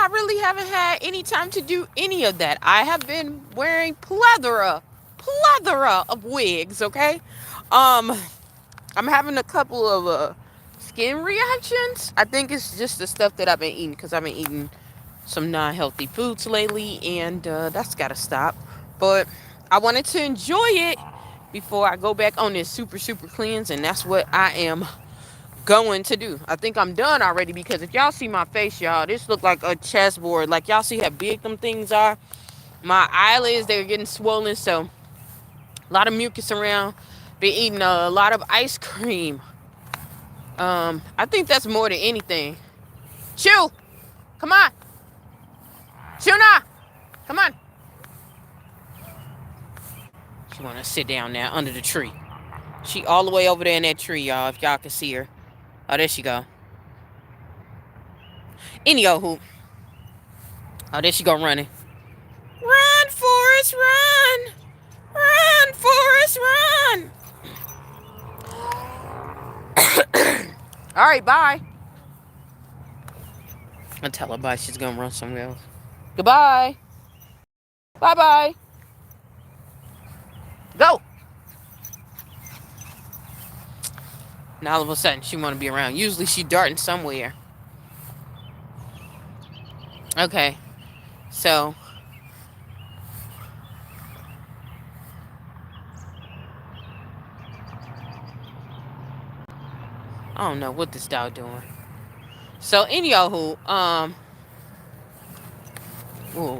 really haven't had any time to do any of that. I have been wearing plethora of wigs, okay? Um, I'm having a couple of skin reactions. I think it's just the stuff that I've been eating because I've been eating some non-healthy foods lately, and that's got to stop. But I wanted to enjoy it before I go back on this super cleanse, and that's what I am going to do. I think I'm done already because if y'all see my face, y'all, this look like a chessboard. Like y'all see how big them things are. My eyelids, they're getting swollen, so a lot of mucus around. Been eating a lot of ice cream. I think that's more than anything. Chew, come on, chew now, come on. She wanna sit down now under the tree. She all the way over there in that tree, y'all. If y'all can see her. Oh, there she go. Anywho, oh, there she go running. Run, Forrest, run! Run, Forrest, run! All right, bye. I'll tell her bye. She's gonna run somewhere else. Goodbye. Bye-bye. Go. Now all of a sudden she wanna be around. Usually she darting somewhere. Okay, so I don't know what this dog doing. So anyhow, oh,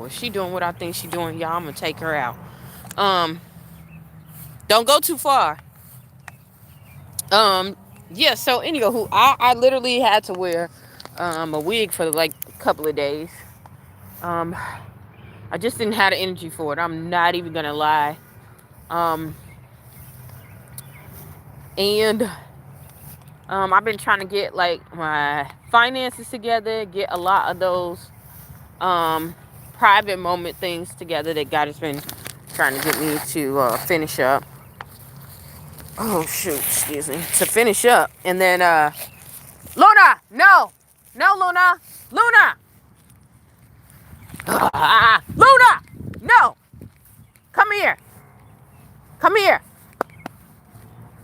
is she doing what I think she doing? Y'all, I'm gonna take her out. Um, don't go too far. Yeah. So anyhow, I literally had to wear a wig for like a couple of days. Um, I just didn't have the energy for it. I'm not even gonna lie. Um, and I've been trying to get like my finances together, get a lot of those private moment things together that God has been trying to get me to finish up. Oh shoot, excuse me. To finish up. And then Luna! No! No, Luna! Luna! Luna! No! Come here! Come here!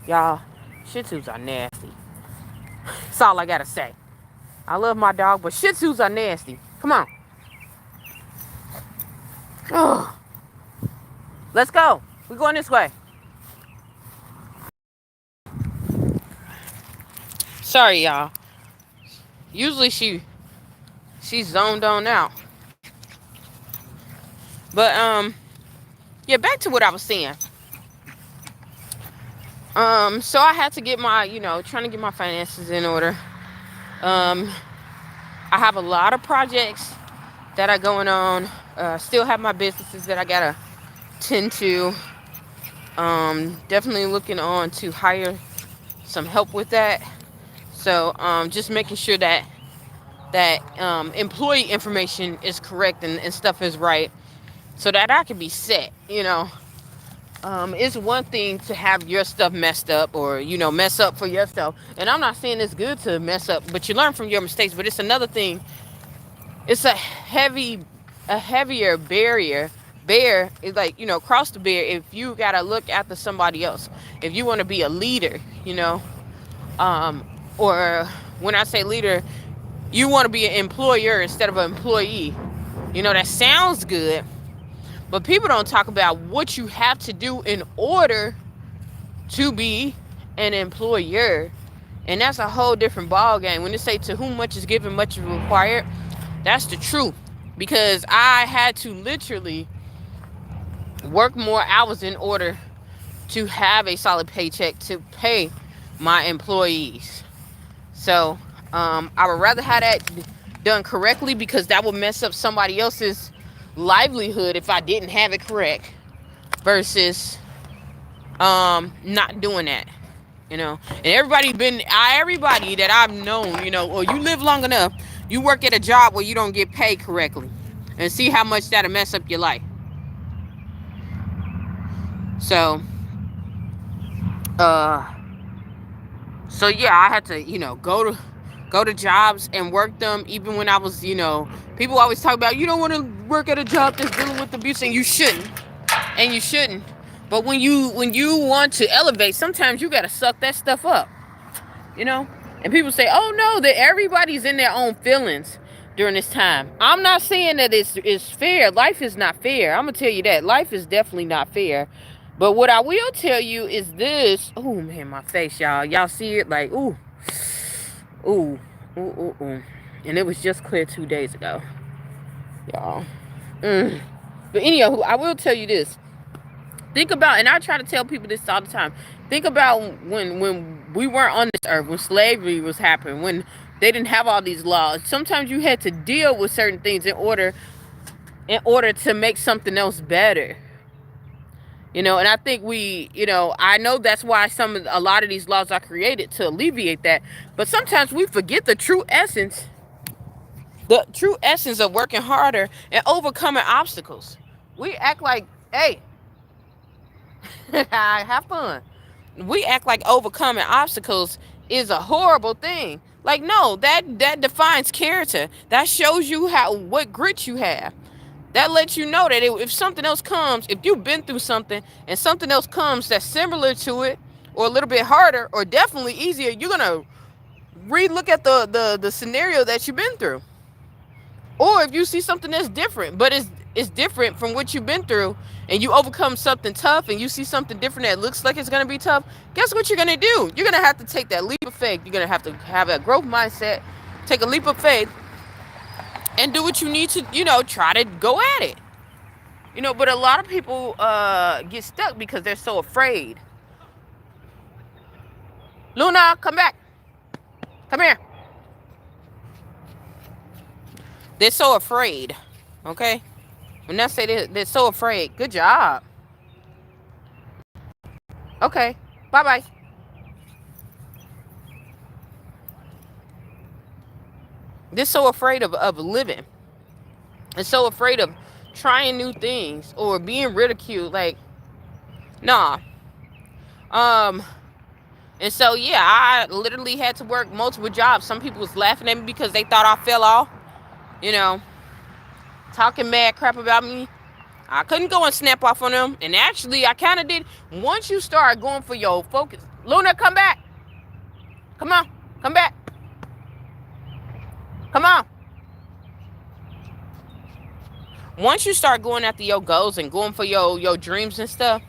Y'all, Shih Tzus are nasty. That's all I gotta say. I love my dog, but Shih Tzus are nasty. Come on. Oh. Let's go. We're going this way. Sorry, y'all. Usually she's zoned on out. But yeah, back to what I was saying. So I had to get my, trying to get my finances in order. I have a lot of projects that are going on. Still have my businesses that I gotta tend to. Definitely looking on to hire some help with that. So just making sure that employee information is correct and stuff is right, so that I can be set. It's one thing to have your stuff messed up or mess up for yourself, and I'm not saying it's good to mess up, but you learn from your mistakes. But it's another thing. It's a heavier bear is like, cross the bear if you gotta look after somebody else, if you want to be a leader, or when I say leader, you want to be an employer instead of an employee. That sounds good, but people don't talk about what you have to do in order to be an employer. And that's a whole different ball game. When they say to whom much is given, much is required, that's the truth. Because I had to literally work more hours in order to have a solid paycheck to pay my employees. So I would rather have that done correctly, because that would mess up somebody else's livelihood if I didn't have it correct, versus not doing that. And everybody that I've known, or you live long enough, you work at a job where you don't get paid correctly, and see how much that'll mess up your life. So so yeah, I had to, go go to jobs and work them. Even when I was, people always talk about you don't want to work at a job that's dealing with abuse, and you shouldn't, and you shouldn't. But when you want to elevate, sometimes you gotta suck that stuff up, you know. And people say, "Oh no, that everybody's in their own feelings during this time." I'm not saying that it's fair. Life is not fair. I'm gonna tell you that life is definitely not fair. But what I will tell you is this. Oh man, my face, y'all. Y'all see it? Like, ooh, ooh, ooh, ooh, ooh. And it was just clear 2 days ago, y'all. But anyhow, I will tell you this. Think about, and I try to tell people this all the time. Think about when we weren't on this earth, when slavery was happening, when they didn't have all these laws. Sometimes you had to deal with certain things in order to make something else better. And I think I know that's why a lot of these laws are created to alleviate that. But sometimes we forget the true essence of working harder and overcoming obstacles. We act like, hey, have fun. We act like overcoming obstacles is a horrible thing. Like, no, that defines character. That shows you what grit you have. That lets you know that if something else comes, if you've been through something and something else comes that's similar to it, or a little bit harder, or definitely easier, you're gonna re-look at the scenario that you've been through. Or if you see something that's different, but it's different from what you've been through, and you overcome something tough, and you see something different that looks like it's going to be tough, guess what you're going to do? You're going to have to take that leap of faith. You're going to have a growth mindset, take a leap of faith, and do what you need to, try to go at it. But a lot of people get stuck because they're so afraid. Luna, come back. Come here. They're so afraid, okay? When I say they're so afraid, good job. Okay, bye-bye. They're so afraid of living. They're so afraid of trying new things or being ridiculed. Like, nah. And so, yeah, I literally had to work multiple jobs. Some people was laughing at me because they thought I fell off, talking mad crap about me. I couldn't go and snap off on them. And actually, I kind of did. Once you start going for your focus. Luna, come back. Come on. Come back. Come on. Once you start going after your goals and going for your dreams and stuff,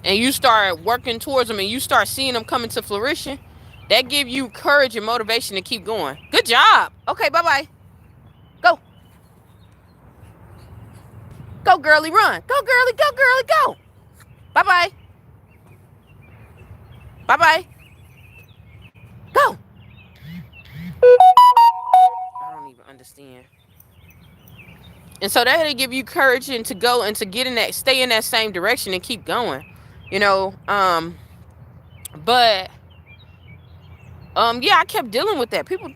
and you start working towards them and you start seeing them coming to fruition, that give you courage and motivation to keep going. Good job. Okay, bye-bye. Go. Go, girly, run. Go, girly, go, girly, go. Bye-bye. Bye-bye. Go. I don't even understand. And so that'll give you courage and to go and to get in that, stay in that same direction and keep going. But yeah, I kept dealing with that. People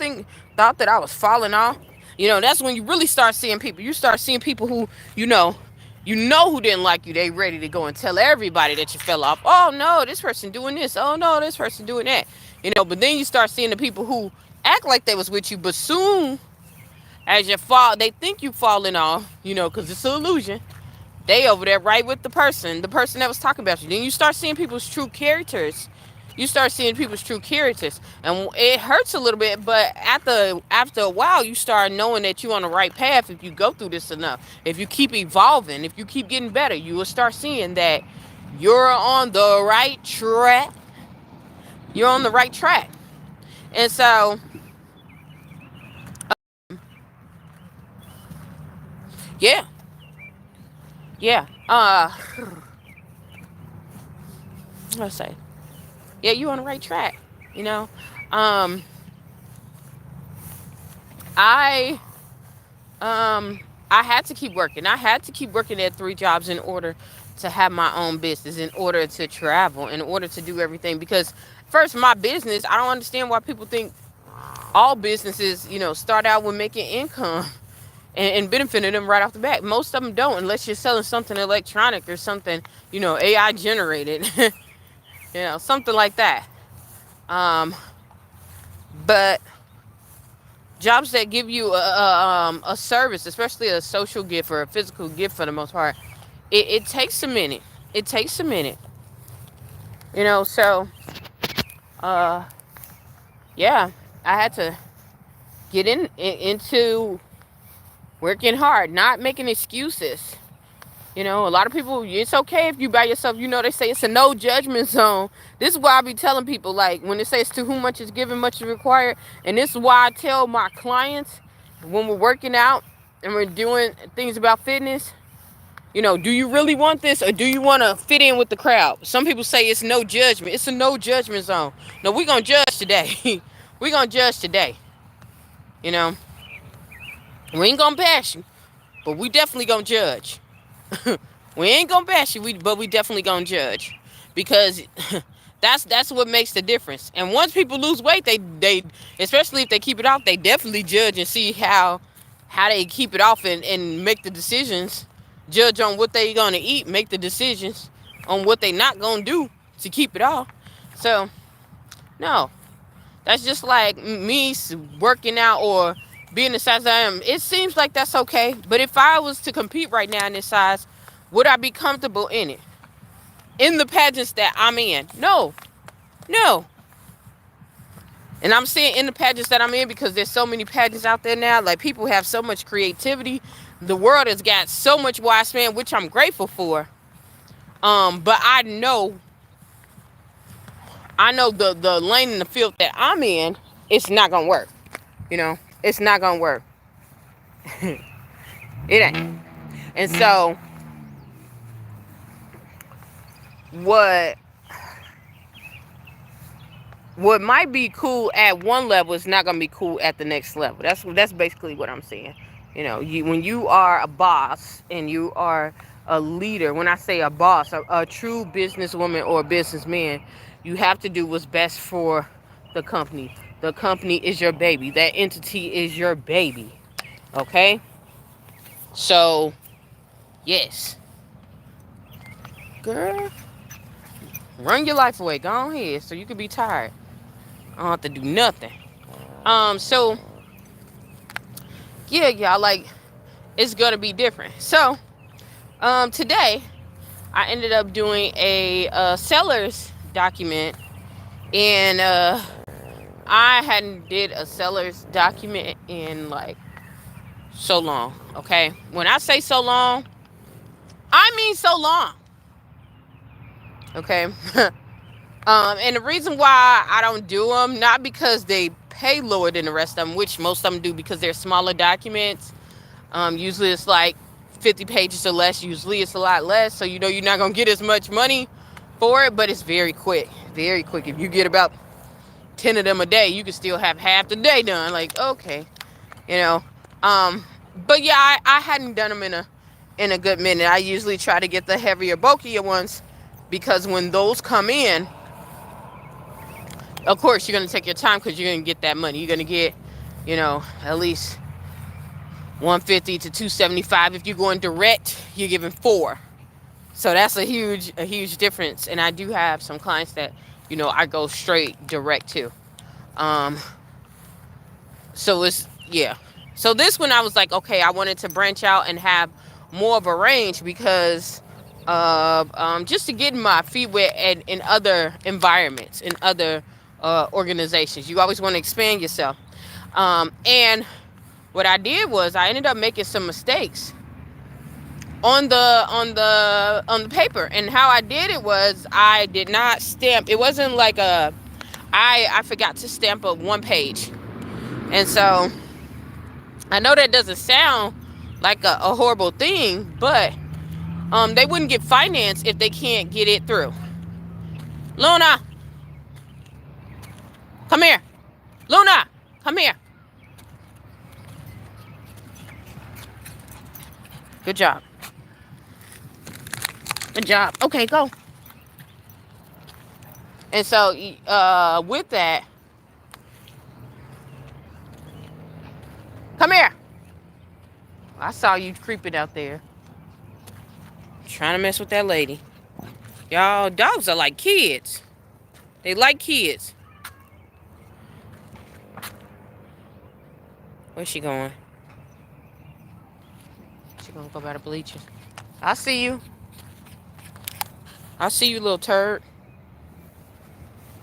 thought that I was falling off. That's when you really start seeing people. You start seeing people who, who didn't like you. They ready to go and tell everybody that you fell off. Oh no, this person doing this. Oh no, this person doing that. But then you start seeing the people who act like they was with you, but soon as you fall, they think you falling off, because it's an illusion. They over there right with the person that was talking about you. Then you start seeing people's true characters. And it hurts a little bit, but after a while, you start knowing that you're on the right path. If you go through this enough, if you keep evolving, if you keep getting better, you will start seeing that you're on the right track. You're on the right track. And so, yeah. Let's say, yeah, you're on the right track. I I had to keep working. I had to keep working at 3 jobs in order to have my own business, in order to travel, in order to do everything. Because first, my business, I don't understand why people think all businesses, start out with making income and benefiting them right off the bat. Most of them don't, unless you're selling something electronic or something, AI generated, something like that. But Jobs that give you a service, especially a social gift or a physical gift for the most part, it takes a minute. It takes a minute. So uh yeah, I had to get into working hard, not making excuses. A lot of people, it's okay if you by yourself. They say it's a no judgment zone. This is why I be telling people, like, when they say it's to whom much is given, much is required. And this is why I tell my clients when we're working out and we're doing things about fitness, do you really want this or do you want to fit in with the crowd? Some people say it's no judgment. It's a no judgment zone. No, we're going to judge today. We're going to judge today. You know, we ain't going to bash you, but we definitely going to judge. We ain't gonna bash you, but we definitely gonna judge, because that's what makes the difference. And once people lose weight, they especially if they keep it off, they definitely judge and see how they keep it off, and make the decisions, judge on what they gonna eat, make the decisions on what they not gonna do to keep it off. So no, that's just like me working out or being the size I am. It seems like that's okay. But if I was to compete right now in this size, would I be comfortable in it? In the pageants that I'm in? No. No. And I'm saying in the pageants that I'm in because there's so many pageants out there now. Like, people have so much creativity. The world has got so much widespan, which I'm grateful for. But I know the lane in the field that I'm in, it's not gonna work. It's not gonna work. It ain't. And so what might be cool at one level is not gonna be cool at the next level. That's basically what I'm saying. When you are a boss and you are a leader, when I say a boss, a true businesswoman or businessman, you have to do what's best for the company. The company is your baby. That entity is your baby. Okay? So, yes. Girl, run your life away. Go ahead so you can be tired. I don't have to do nothing. So, yeah, y'all, like, it's gonna be different. So, today, I ended up doing a seller's document, and I hadn't did a seller's document in, like, so long, okay? When I say so long, I mean so long, okay? And the reason why I don't do them, not because they pay lower than the rest of them, which most of them do because they're smaller documents. Usually it's like 50 pages or less. Usually it's a lot less. So you're not going to get as much money for it, but it's very quick. Very quick. If you get about 10 of them a day, you can still have half the day done. Like, okay. you know. But yeah, I hadn't done them in a good minute. I usually try to get the heavier, bulkier ones because when those come in, of course, you're going to take your time because you're going to get that money. You're going to get, at least 150 to 275. If you're going direct, you're giving 4. So that's a huge difference. And I do have some clients that, I go straight direct to. So it's, yeah. So this one I was like, okay, I wanted to branch out and have more of a range because just to get my feet wet in other environments, in other organizations. You always want to expand yourself. And what I did was I ended up making some mistakes on the paper. And how I did it was I did not stamp. It wasn't like I forgot to stamp a 1 page. And so I know that doesn't sound like a horrible thing, but they wouldn't get financed if they can't get it through. Luna, come here. Luna, come here. Good job. Good job. Okay, go. And so with that, come here. I saw you creeping out there. Trying to mess with that lady. Y'all, dogs are like kids. They like kids. Where's she going? She gonna go by the bleachers. I see you. I see you, little turd.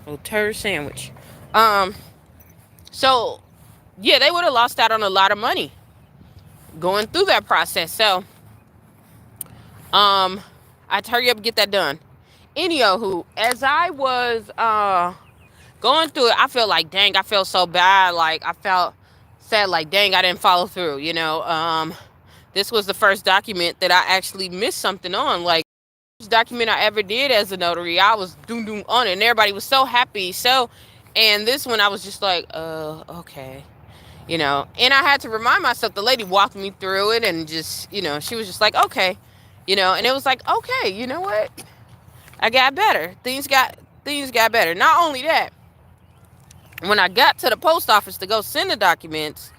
Little turd sandwich. Um. So yeah, they would have lost out on a lot of money going through that process. So um, I had to hurry up and get that done. Anywho, as I was going through it, I felt like, dang, I felt so bad. Like, I felt sad, like, dang, I didn't follow through, you know. This was the first document that I actually missed something on. Like, first document I ever did as a notary, I was doom on it, and everybody was so happy. So, and this one, I was just like, okay. You know, and I had to remind myself, the lady walked me through it and just, you know, she was just like, okay, you know, and it was like, okay, you know what? I got better. Things got better. Not only that, when I got to the post office to go send the documents,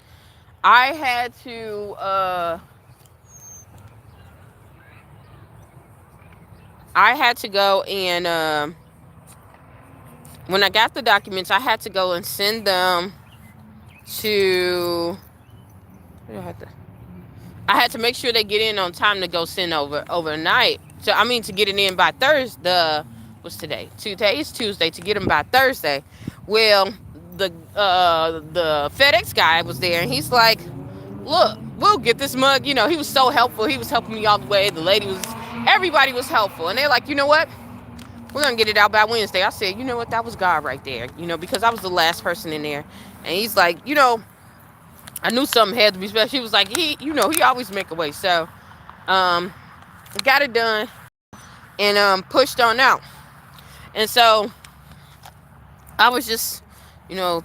I had to go and when I got the documents, I had to go and send them to I had to make sure they get in on time to go send overnight. So I mean to get it in by Thursday. What's today? Today is Tuesday, to get them by Thursday. Well, the FedEx guy was there, and he's like, "Look, we'll get this mug." You know, he was so helpful. He was helping me all the way. Everybody was helpful, and they're like, "You know what? We're gonna get it out by Wednesday." I said, "You know what? That was God right there." You know, because I was the last person in there, and he's like, "You know, I knew something had to be special." He was like, he always make a way. So, got it done and pushed on out. And so I was just,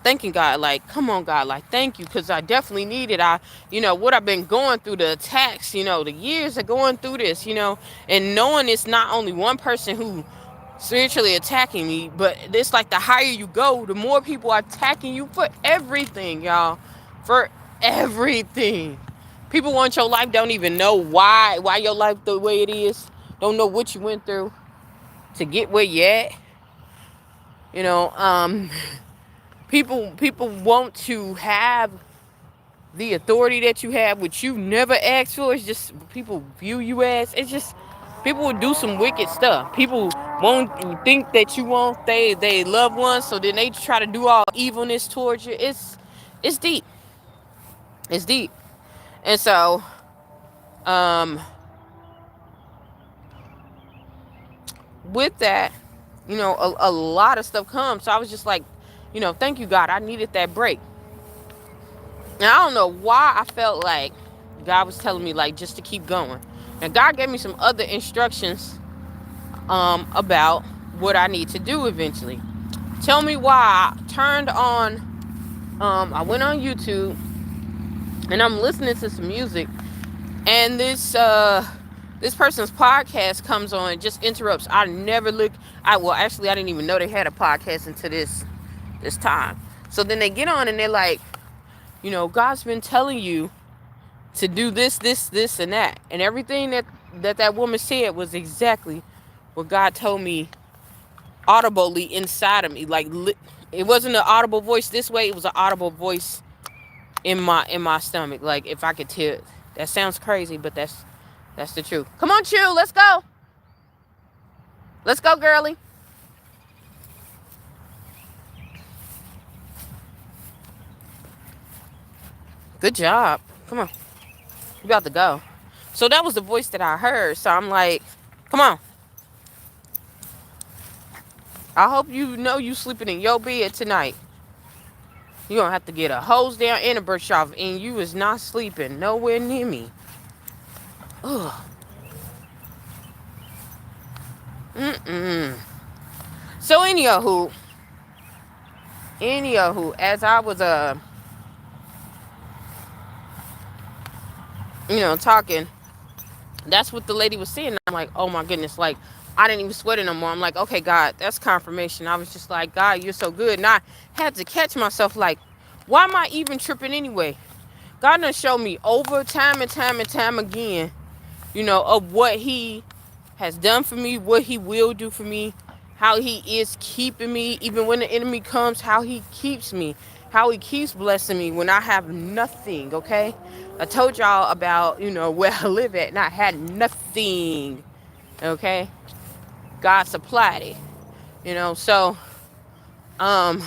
thanking God, like, come on, God, like, thank you, because I definitely need it. What I've been going through, the attacks, the years of going through this, and knowing it's not only one person who spiritually attacking me, but it's like the higher you go, the more people are attacking you for everything, y'all. For everything. People want your life, don't even know why your life the way it is, don't know what you went through to get where you at. People want to have the authority that you have, which you never asked for. It's just people view you as, it's just people will do some wicked stuff. People won't think that you want they loved ones, so then they try to do all evilness towards you. It's deep. It's deep. And so with that, a lot of stuff comes. So I was just like, thank you, God. I needed that break. And I don't know why I felt like God was telling me, like, just to keep going. And God gave me some other instructions about what I need to do eventually. Tell me why I turned on, I went on YouTube and I'm listening to some music, and this person's podcast comes on and just interrupts. I never look. I didn't even know they had a podcast until this time. So then they get on and they're like, God's been telling you to do this, and that, and everything that woman said was exactly what God told me audibly inside of me. Like, it wasn't an audible voice this way; it was an audible voice in my stomach. Like, if I could tell, that sounds crazy, but that's the truth. Come on, Chew, let's go. Let's go, girly. Good job. Come on. You about to go. So that was the voice that I heard. So I'm like, come on. I hope you sleeping in your bed tonight. You're going to have to get a hose down and a brush off, and you is not sleeping nowhere near me. Ugh. So anywho, as I was talking, that's what the lady was saying. I'm like, oh my goodness, like, I didn't even sweat it no more. I'm like, okay, God, that's confirmation. I was just like, God, you're so good. And I had to catch myself, like, why am I even tripping anyway? God done showed me over time and time again, of what he has done for me, what he will do for me, how he is keeping me, even when the enemy comes, how he keeps me, how he keeps blessing me when I have nothing, okay? I told y'all about, where I live at, and I had nothing, okay? God supplied it, so, um,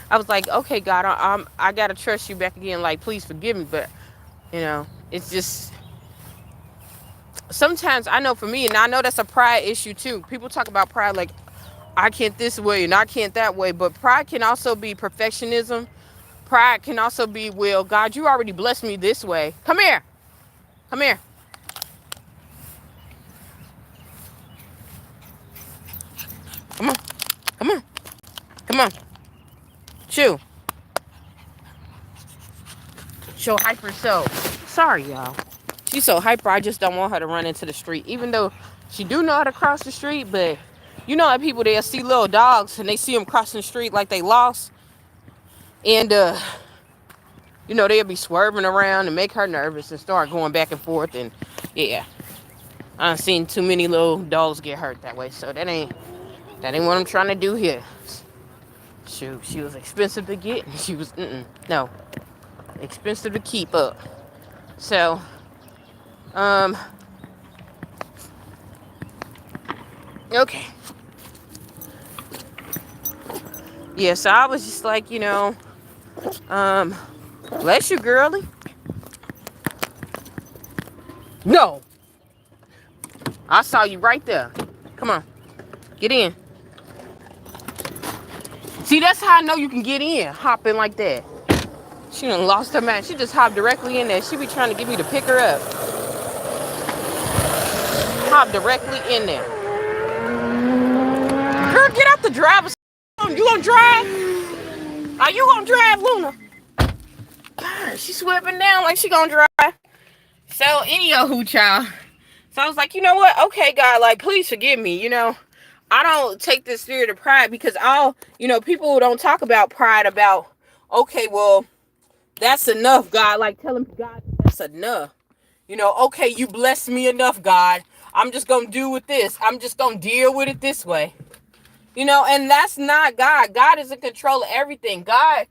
I was like, okay, God, I gotta trust you back again, like, please forgive me, but, it's just, sometimes I know for me, and I know that's a pride issue too. People talk about pride like, I can't this way and I can't that way, but pride can also be perfectionism. Pride can also be, well, God, you already blessed me this way. Come here. Come here. Come on. Come on. Come on. Chew. Show hyper so. Sorry, y'all. She's so hyper, I just don't want her to run into the street. Even though she do know how to cross the street, but you know how people, they'll see little dogs and they see them crossing the street like they lost. And, they'll be swerving around and make her nervous and start going back and forth. And, yeah. I've seen too many little dogs get hurt that way. So that ain't what I'm trying to do here. Shoot, she was expensive to get. She was, no. Expensive to keep up. So, okay. Yeah, so I was just like, bless you, girlie. No. I saw you right there. Come on. Get in. See, that's how I know you can get in. Hopping like that. She done lost her mind. She just hopped directly in there. She be trying to get me to pick her up. Hop directly in there. Girl, get out the driver's. You gonna drive? Are you gonna drive, Luna? God, she's sweeping down like she gonna drive. So, anywho, child. So I was like, you know what? Okay, God, like, please forgive me. I don't take this spirit of pride because people don't talk about pride about, okay, well, that's enough, God. Like, tell him, God, that's enough. Okay, you blessed me enough, God. I'm just going to do with this. I'm just going to deal with it this way. And that's not God. God is in control of everything. God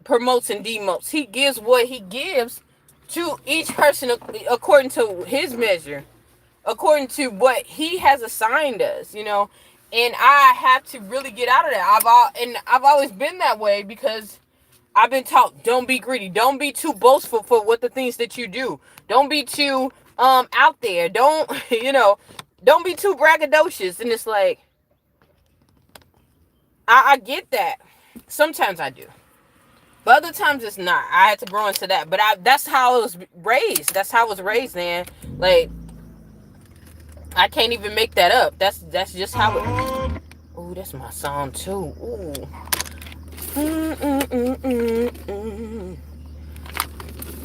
promotes and demotes. He gives what he gives to each person according to his measure, according to what he has assigned us, and I have to really get out of that. I've always been that way because I've been taught, don't be greedy, don't be too boastful for what the things that you do, don't be too out there, don't don't be too braggadocious. And it's like, I get that. Sometimes I do. But other times it's not. I had to grow into that. But that's how I was raised. That's how I was raised, man. Like, I can't even make that up. That's just how it... Ooh, that's my song, too. Ooh.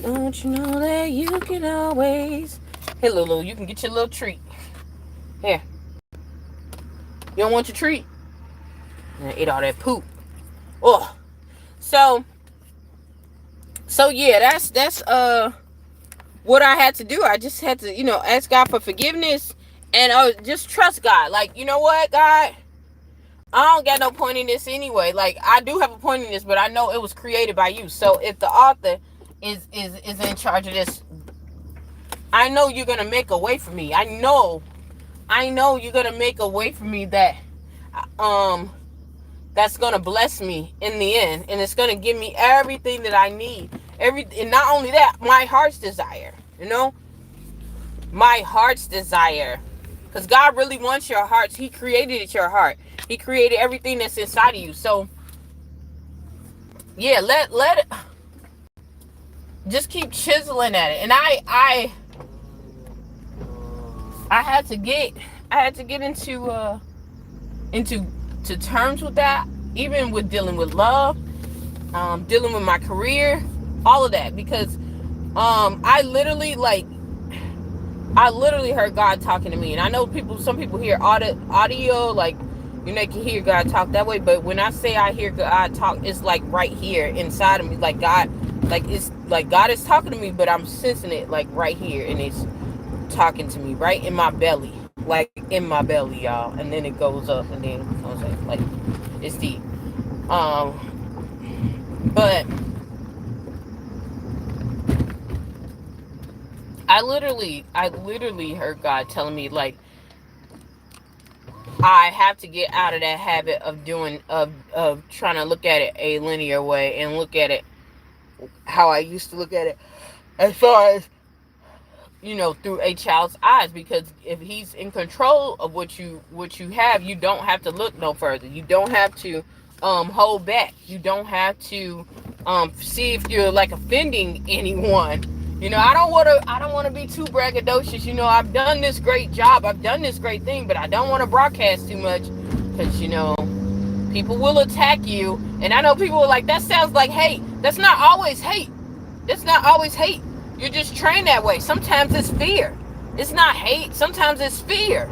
Don't you know that you can always... Hey, Lulu, you can get your little treat. Here. You don't want your treat? I ate all that poop. Oh. So yeah, that's what I had to do. I just had to, ask God for forgiveness and just trust God. Like, you know what, God? I don't got no point in this anyway. Like, I do have a point in this, but I know it was created by you. So if the author is in charge of this, I know you're gonna make a way for me. I know you're gonna make a way for me that that's gonna bless me in the end, and it's gonna give me everything that I need. And not only that, my heart's desire. My heart's desire, because God really wants your hearts. He created your heart. He created everything that's inside of you. So yeah, let it. Just keep chiseling at it. And I had to get into terms with that, even with dealing with love, dealing with my career, all of that, because I literally heard God talking to me. And I know some people hear audio, like, they can hear God talk that way, but when I say I hear God talk, it's like right here inside of me, like God, like it's like God is talking to me, but I'm sensing it like right here, and it's talking to me right in my belly, like in my belly, y'all. And then it goes up, and then I was like, It's deep. But I literally heard God telling me, like, I have to get out of that habit of trying to look at it a linear way and look at it how I used to look at it, as far as, through a child's eyes. Because if he's in control of what you have, you don't have to look no further. You don't have to hold back. You don't have to see if you're, like, offending anyone. I don't want to be too braggadocious. I've done this great job, I've done this great thing, but I don't want to broadcast too much, because people will attack you. And I know people are like, that sounds like hate. That's not always hate. It's not always hate. You're just trained that way. Sometimes it's fear. It's not hate. Sometimes it's fear.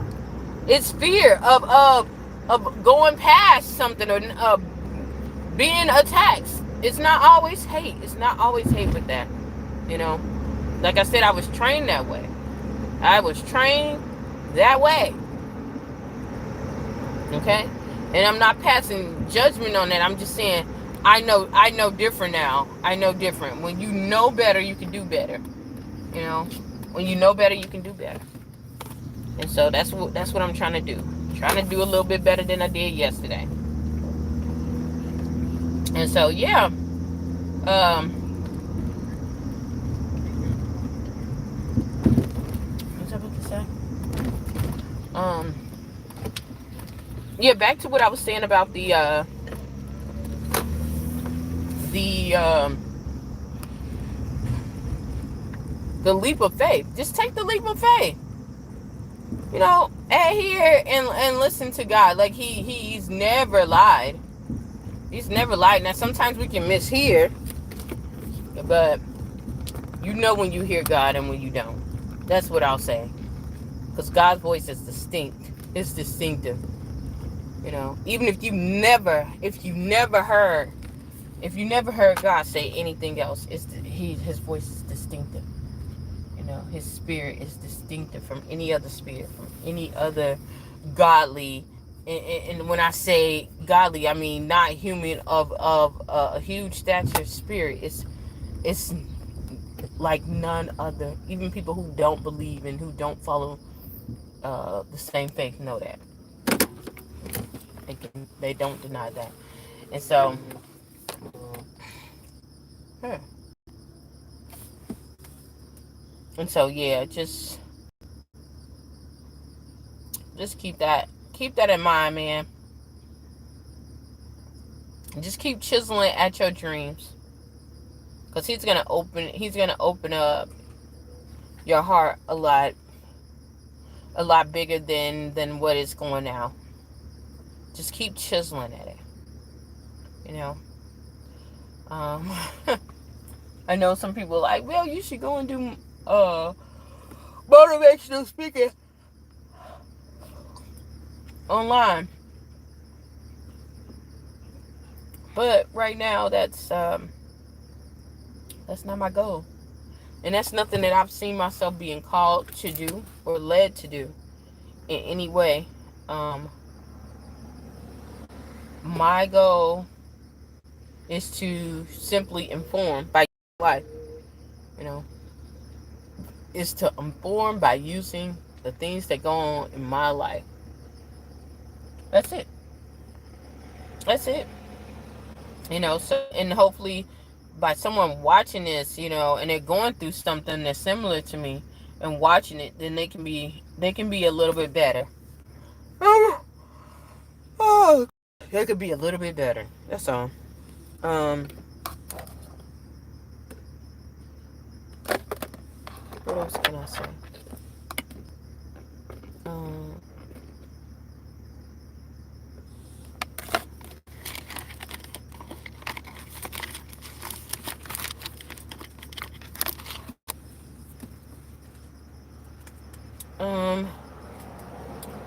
It's fear of going past something, or being attacked. It's not always hate. It's not always hate with that. You know, like I said, I was trained that way. I was trained that way. Okay, and I'm not passing judgment on that. I'm just saying, I know different now. I know different. When you know better, you can do better. When you know better, you can do better. And so that's what I'm trying to do. I'm trying to do a little bit better than I did yesterday. And so, yeah. What's I about to say? Yeah, back to what I was saying about the the leap of faith. Just take the leap of faith. Adhere and listen to God. Like, he's never lied. He's never lied. Now, sometimes we can mishear, but when you hear God and when you don't. That's what I'll say. Because God's voice is distinct. It's distinctive. Even if you never heard God say anything else, his voice is distinctive. His spirit is distinctive from any other spirit, from any other godly. And when I say godly, I mean not human, of a huge stature spirit. It's like none other. Even people who don't believe and who don't follow the same faith know that. They don't deny that. And so, yeah, just keep that in mind, man. And just keep chiseling at your dreams, because he's gonna open up your heart a lot bigger than what it's going now. Just keep chiseling at it. I know some people are like, well, you should go and do motivational speaking online. But right now, that's not my goal. And that's nothing that I've seen myself being called to do or led to do in any way. My goal is to simply inform by life. Is to inform by using the things that go on in my life. That's it. So, and hopefully by someone watching this, and they're going through something that's similar to me and watching it, then they can be a little bit better. Oh, they could be a little bit better. That's all. What else can I say?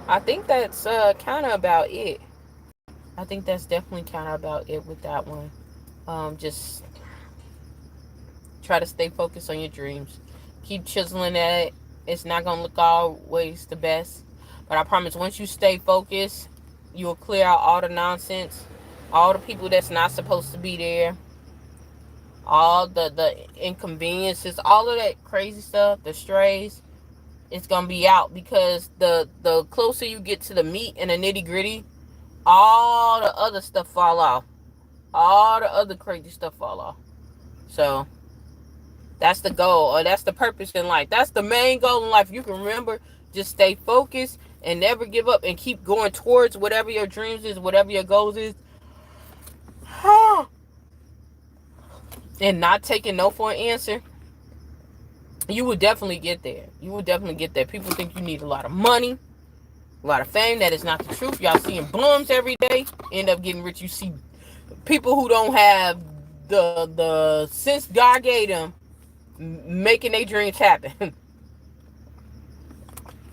I think that's kind of about it. I think that's definitely kind of about it with that one. Just try to stay focused on your dreams. Keep chiseling at it. It's not going to look always the best. But I promise, once you stay focused, you'll clear out all the nonsense. all the people that's not supposed to be there, all the inconveniences, all of that crazy stuff, the strays, it's gonna be out, because the closer you get to the meat and the nitty gritty, all the other stuff fall off. All the other crazy stuff fall off. So that's the goal, or that's the purpose in life. That's the main goal in life. You can remember, just stay focused and never give up, and keep going towards whatever your dreams is, whatever your goals is. And not taking no for an answer, you will definitely get there. You will definitely get there. People think you need a lot of money, a lot of fame. That is not the truth. Y'all seeing bums every day end up getting rich. You see people who don't have the sense God gave them making their dreams happen.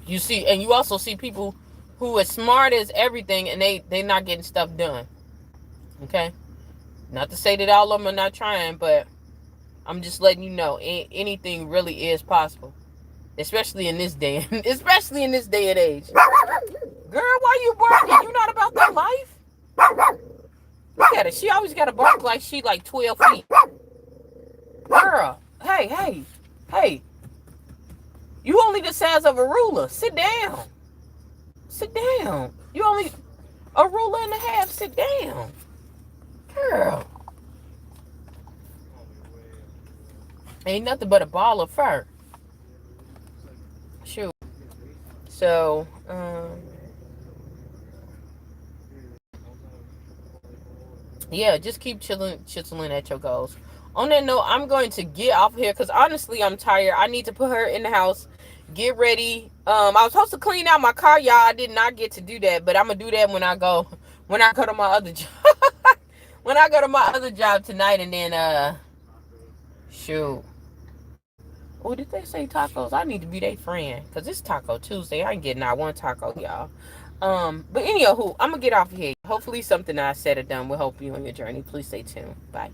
You see, and you also see people who are smart as everything, and they not getting stuff done. Okay, not to say that all of them are not trying, but I'm just letting you know, anything really is possible, especially in this day, especially in this day and age. Girl, why you barking? You not about that life? Look at her. She always got to bark like she like 12 feet. Girl, hey. You only the size of a ruler. Sit down. Sit down. You only a ruler and a half. Sit down. Girl. Ain't nothing but a ball of fur. Shoot. So, yeah, just keep chiseling at your goals. On that note, I'm going to get off here because honestly, I'm tired. I need to put her in the house, get ready. I was supposed to clean out my car, y'all. I did not get to do that, but I'm gonna do that when I go to my other job. When I go to my other job tonight, and then shoot. Oh, did they say tacos? I need to be their friend, because it's Taco Tuesday. I ain't getting out one taco, y'all. But anyhow, I'm gonna get off here. Hopefully something I said or done will help you on your journey. Please stay tuned. Bye.